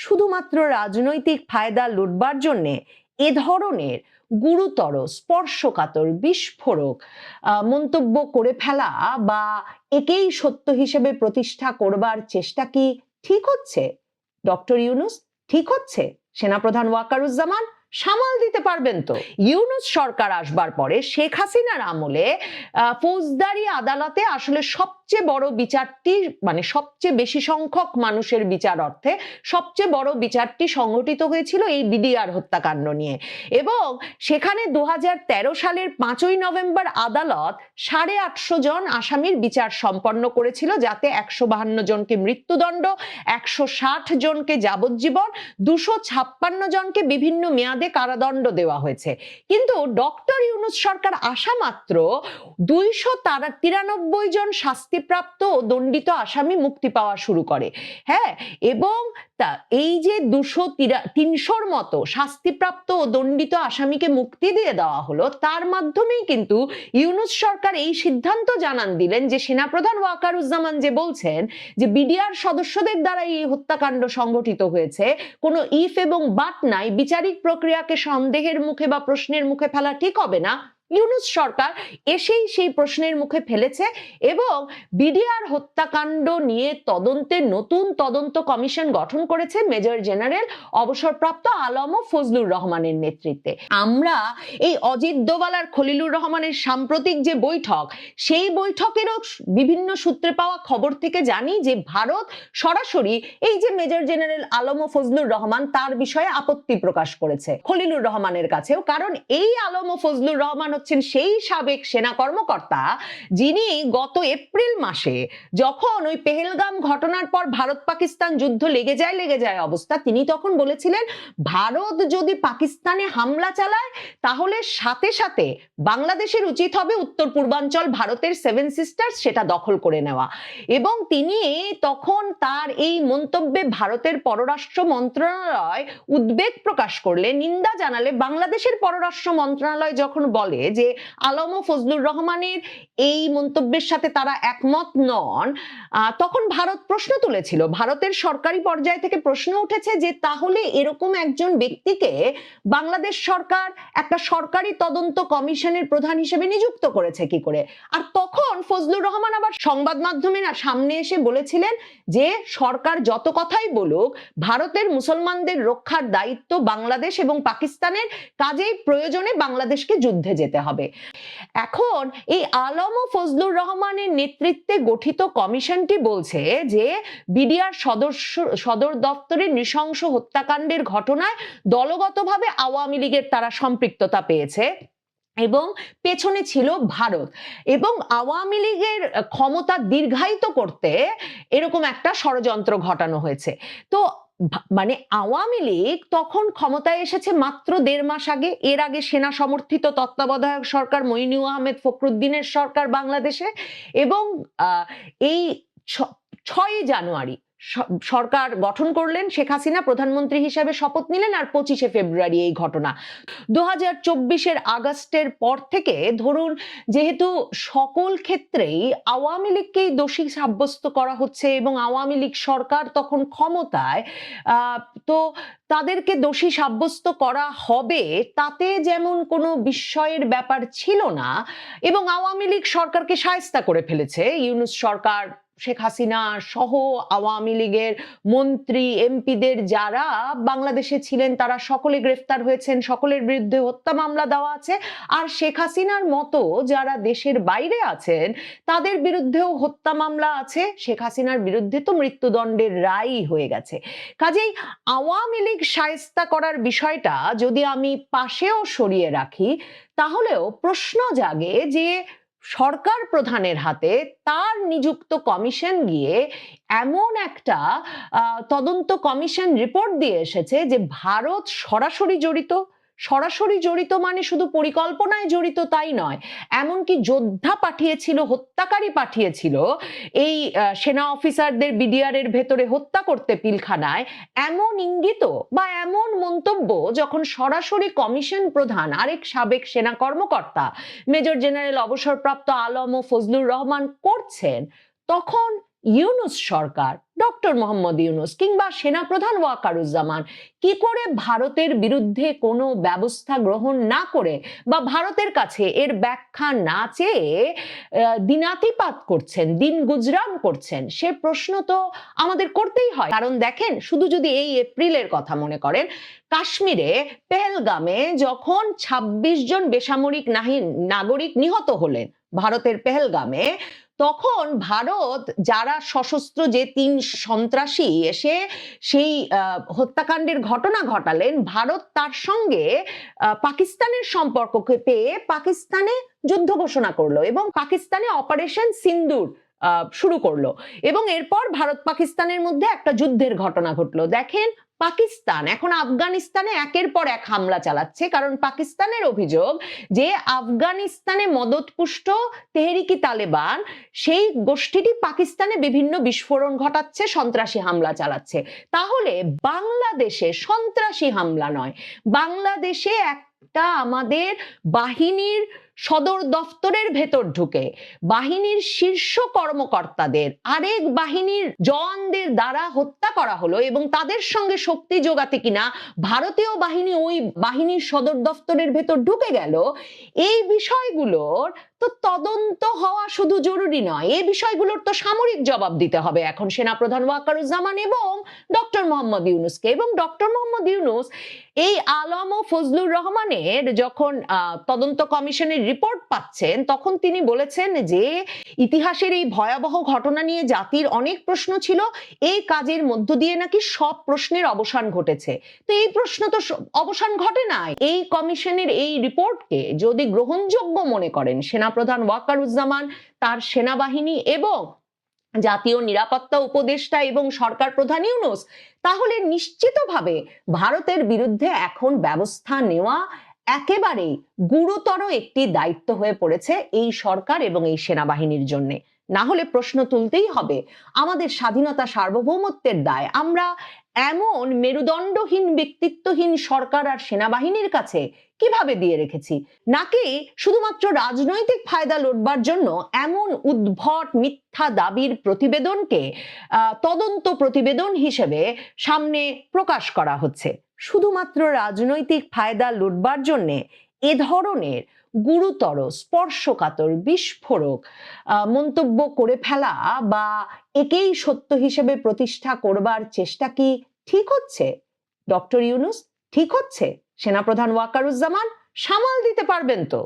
শুধুমাত্র রাজনৈতিক ফায়দা লুটবার জন্যে এ ধরনের গুরুতর স্পর্শকাতর বিস্ফোরক মন্তব্য করে ফেলা বা একেই সত্য হিসেবে প্রতিষ্ঠা করবার চেষ্টা কি ঠিক হচ্ছে? ডক্টর ইউনূস, ঠিক হচ্ছে? সেনাপ্রধান ওয়াকারুজ্জামান সামাল দিতে পারবেন তো? ইউনূস সরকার আসবার পরে শেখ হাসিনার আমলে ফৌজদারি আদালতে আসলে সবচেয়ে বড় বিচারটি, মানে সবচেয়ে বেশি সংখ্যক মানুষের বিচার অর্থে সবচেয়ে বড় বিচারটি সংঘটিত হয়েছিল এই বিডিআর হত্যাকাণ্ড নিয়ে। এবং সেখানে 2013 সালের 5ই নভেম্বর আদালত 850 জন আসামির বিচার সম্পন্ন করেছিল, যাতে 152 জনকে মৃত্যুদণ্ড, 160 জনকে যাবজ্জীবন, 256 জনকে বিভিন্ন মেয়াদে কারাদণ্ড দেওয়া হয়েছে। কিন্তু ডক্টর ইউনূস সরকার আসা মাত্র 293 জন শাস্তিপ্রাপ্ত ও দণ্ডিত আসামি মুক্তি পাওয়া শুরু করে। হ্যাঁ, এবং এই যে 300-র মতো শাস্তিপ্রাপ্ত ও দণ্ডিত আসামিকে মুক্তি দিয়ে দেওয়া হলো, তার মাধ্যমেই কিন্তু ইউনূস সরকার এই সিদ্ধান্ত জানান দিলেন যে সেনাপ্রধান ওয়াকারুজ্জামান যে বলছেন যে বিডিআর সদস্যদের দ্বারা এই হত্যাকাণ্ড সংঘটিত হয়েছে, কোনো ইফ এবং বাট নাই, বিচারিক প্রক্রিয়াকে সন্দেহের মুখে বা প্রশ্নের মুখে ফেলা ঠিক হবে না। ইউনূস সরকার এসেই সেই প্রশ্নের মুখে ফেলেছে এবং বিডিআর হত্যাকাণ্ড নিয়ে তদন্তে নতুন তদন্ত কমিশন গঠন করেছে মেজর জেনারেল অবসরপ্রাপ্ত আলম ফজলুর রহমানের নেতৃত্বে। আমরা এই অজিত দোভাল আর খলিলুর রহমানের সাম্প্রতিক যে বৈঠক, সেই বৈঠকেরও বিভিন্ন সূত্রে পাওয়া খবর থেকে জানি যে ভারত সরাসরি এই যে মেজর জেনারেল আলম ফজলুর রহমান, তার বিষয়ে আপত্তি প্রকাশ করেছে খলিলুর রহমানের কাছেও। কারণ এই আলম ফজলুর রহমান হচ্ছেন সেই সাবেক সেনা কর্মকর্তা যিনি গত এপ্রিল মাসে, যখন ওই পেহেলগাম ঘটনার পর ভারত পাকিস্তান যুদ্ধ লেগে যায় অবস্থা, তিনি তখন বলেছিলেন ভারত যদি পাকিস্তানে হামলা চালায় তাহলে সাথে সাথে বাংলাদেশের উচিত হবে উত্তর পূর্বাঞ্চল ভারতের 7 সিস্টার্স সেটা দখল করে নেওয়া। এবং তিনি তখন তার এই মন্তব্যে ভারতের পররাষ্ট্র মন্ত্রণালয় উদ্বেগ প্রকাশ করলে, নিন্দা জানালে, বাংলাদেশের পররাষ্ট্র মন্ত্রণালয় যখন বলে যে আলম ফজলুর রহমানের এই মন্তব্যের সাথে তারা একমত নন, তখন ভারত প্রশ্ন তুলেছিল। ভারতের সরকারি পর্যায় থেকে প্রশ্ন উঠেছে যে তাহলে এরকম একজন ব্যক্তিকে বাংলাদেশ সরকার একটা সরকারি তদন্ত কমিশনের প্রধান হিসেবে নিযুক্ত করেছে কি করে? আর তখন ফজলুর রহমান আবার সংবাদ মাধ্যমের সামনে এসে বলেছিলেন যে সরকার যত কথাই বলুক, ভারতের মুসলমানদের রক্ষার দায়িত্ব বাংলাদেশ এবং পাকিস্তানের, কাজেই প্রয়োজনে বাংলাদেশকে যুদ্ধে যেতে হবে। এখন এই আলম ফজলুর রহমানের নেতৃত্বে গঠিত কমিশনটি বলছে যে বিডিআর সদর দপ্তরের নৃশংস হত্যাকাণ্ডের ঘটনায় দলগতভাবে আওয়ামী লীগের তারা সম্পৃক্ততা পেয়েছে এবং পেছনে ছিল ভারত, এবং আওয়ামী লীগের ক্ষমতা দীর্ঘায়িত করতে এরকম একটা ষড়যন্ত্র ঘটানো হয়েছে। তো মানে আওয়ামী লীগ তখন ক্ষমতায় এসেছে মাত্র 1.5 মাস আগে। এর আগে সেনা সমর্থিত তত্ত্বাবধায়ক সরকার মইনুল আহমেদ ফখরুদ্দিনের সরকার বাংলাদেশে, এবং এই 6ই জানুয়ারি সরকার গঠন করলেন শেখ হাসিনা, প্রধানমন্ত্রী হিসেবে শপথ নিলেন, আর 25শে ফেব্রুয়ারি এই ঘটনা। 2024-এর আগস্টের পর থেকে ধরুন, যেহেতু সকল ক্ষেত্রেই আওয়ামী লীগকেই দোষী সাব্যস্ত করা হচ্ছে এবং আওয়ামী লীগ সরকার তখন ক্ষমতায়, তো তাদেরকে দোষী সাব্যস্ত করা হবে তাতে যেমন কোনো বিস্ময়ের ব্যাপার ছিল না, এবং আওয়ামী লীগ সরকারকে শায়েস্তা করে ফেলেছে ইউনূস সরকার। শেখ হাসিনা সহ আওয়ামী লীগের মন্ত্রী এমপিদের যারা বাংলাদেশে ছিলেন তারা সকলে গ্রেফতার হয়েছেন, সকলের বিরুদ্ধে হত্যা মামলা দেওয়া আছে, আর শেখ হাসিনার মতো যারা দেশের বাইরে আছেন তাদের বিরুদ্ধেও হত্যা মামলা আছে। শেখ হাসিনার বিরুদ্ধে তো মৃত্যুদণ্ডের রায়ই হয়ে গেছে। কাজেই আওয়ামী লীগ শায়েস্তা করার বিষয়টা যদি আমি পাশেও সরিয়ে রাখি, তাহলেও প্রশ্ন জাগে যে সরকার প্রধানের হাতে তার নিযুক্ত কমিশন গিয়ে এমন একটা তদন্ত কমিশন রিপোর্ট দিয়ে এসেছে যে ভারত সরাসরি জড়িত, মানে শুধু পরিকল্পনায় জড়িত তাই নয়, এমনকি যোদ্ধা পাঠিয়েছিল, হত্যাকারী পাঠিয়েছিল এই সেনা অফিসারদের বিডিআর এর ভেতরে হত্যা করতে পিলখানায়। এমন ইঙ্গিত বা এমন মন্তব্য যখন সরাসরি কমিশন প্রধান আরেক সাবেক সেনা কর্মকর্তা মেজর জেনারেল অবসরপ্রাপ্ত আলম ফজলুর রহমান করছেন, তখন ইউনূস সরকার, ডক্টর মোহাম্মদ ইউনূস কিংবা সেনাপ্রধান ওয়াকারুজ্জামান কি করে ভারতের বিরুদ্ধে কোনো ব্যবস্থা গ্রহণ না করে বা ভারতের কাছে এর ব্যাখ্যা না চেয়ে দিনাতিপাত করছেন, দিন গুজরান করছেন, সে প্রশ্ন তো আমাদের করতেই হয়। কারণ দেখেন, শুধু যদি এই এপ্রিলের কথা মনে করেন, কাশ্মীরে পেহেলগামে যখন ২৬ জন বেসামরিক নাগরিক নিহত হলেন ভারতের পেহেলগামে, তখন ভারত যারা সশস্ত্র যে ৩ সন্ত্রাসী এসে সেই হত্যাকাণ্ডের ঘটনা ঘটালেন, ভারত তার সঙ্গে পাকিস্তানের সম্পর্ককে পেয়ে পাকিস্তানে যুদ্ধ ঘোষণা করলো এবং পাকিস্তানে অপারেশন সিন্দুর শুরু করলো এবং এরপর ভারত পাকিস্তানের মধ্যে একটা যুদ্ধের ঘটনা ঘটলো। দেখেন, পাকিস্তান এখন আফগানিস্তানে একের পর এক হামলা চালাচ্ছে, কারণ পাকিস্তানের অভিযোগ যে আফগানিস্তানে মদতপুষ্ট তেহরিকি তালেবান সেই গোষ্ঠীটি পাকিস্তানে বিভিন্ন বিস্ফোরণ ঘটাচ্ছে, সন্ত্রাসী হামলা চালাচ্ছে। তাহলে বাংলাদেশে সন্ত্রাসী হামলা নয়, বাংলাদেশে একটা আমাদের বাহিনীর সদর দফতরের ভেতর ঢুকে বাহিনীর শীর্ষ কর্মকর্তাদের আরেক বাহিনীর জওয়ানদের দ্বারা হত্যা করা হলো এবং তাদের সঙ্গে শক্তি যোগাতে কিনা ভারতীয় বাহিনী ওই বাহিনীর সদর দফতরের ভেতর ঢুকে গেল। এই বিষয়গুলোর তো তদন্ত হওয়া শুধু জরুরি নয়, এই বিষয়গুলোর তো সামরিক জবাব দিতে হবে এখন সেনাপ্রধান ওয়াকারুজ্জামান এবং ডক্টর মোহাম্মদ ইউনূসকে। এবং ডক্টর মোহাম্মদ ইউনূস এই আলম ও ফজলুর রহমানের যখন তদন্ত কমিশনের রিপোর্ট পাচ্ছেন, তখন তিনি বলেছেন যে ইতিহাসের এই ভয়াবহ ঘটনা নিয়ে জাতির অনেক প্রশ্ন ছিল, এই কাজের মধ্য দিয়ে নাকি সব প্রশ্নের অবসান ঘটেছে। তো এই প্রশ্ন তো অবসান ঘটে নাই। এই কমিশনের এই রিপোর্টকে যদি গ্রহণযোগ্য মনে করেন সেনাপ্রধান ওয়াকারুজ্জামান, তার সেনাবাহিনী এবং জাতীয় নিরাপত্তা উপদেষ্টা এবং সরকার প্রধান ইউনূস, তাহলে নিশ্চিতভাবে ভারতের বিরুদ্ধে এখন ব্যবস্থা নেওয়া একেবারেই গুরুতর একটি দায়িত্ব হয়ে পড়েছে এই সরকার এবং এই সেনাবাহিনীর জন্য। না হলে প্রশ্ন তুলতেই হবে, আমাদের স্বাধীনতা সার্বভৌমত্বের দায় আমরা এমন মেরুদণ্ডহীন ব্যক্তিত্বহীন সরকার আর সেনাবাহিনীর কাছে কিভাবে দিয়ে রেখেছি, নাকি শুধুমাত্র রাজনৈতিক ফায়দা লুটবার জন্য এমন উদ্ভট মিথ্যা দাবির প্রতিবেদনকে তদন্ত প্রতিবেদন হিসেবে সামনে প্রকাশ করা হচ্ছে। শুধুমাত্র রাজনৈতিক ফায়দা লুটবার জন্য এ ধরনের গুরুতর স্পর্শকাতর বিস্ফোরক মন্তব্য করে ফেলা বা একেই সত্য হিসেবে প্রতিষ্ঠা করবার চেষ্টা কি ঠিক হচ্ছে? ডক্টর ইউনূস ঠিক হচ্ছে? সেনাপ্রধান ওয়াকারুজ্জামান সামাল দিতে পারবেন তো?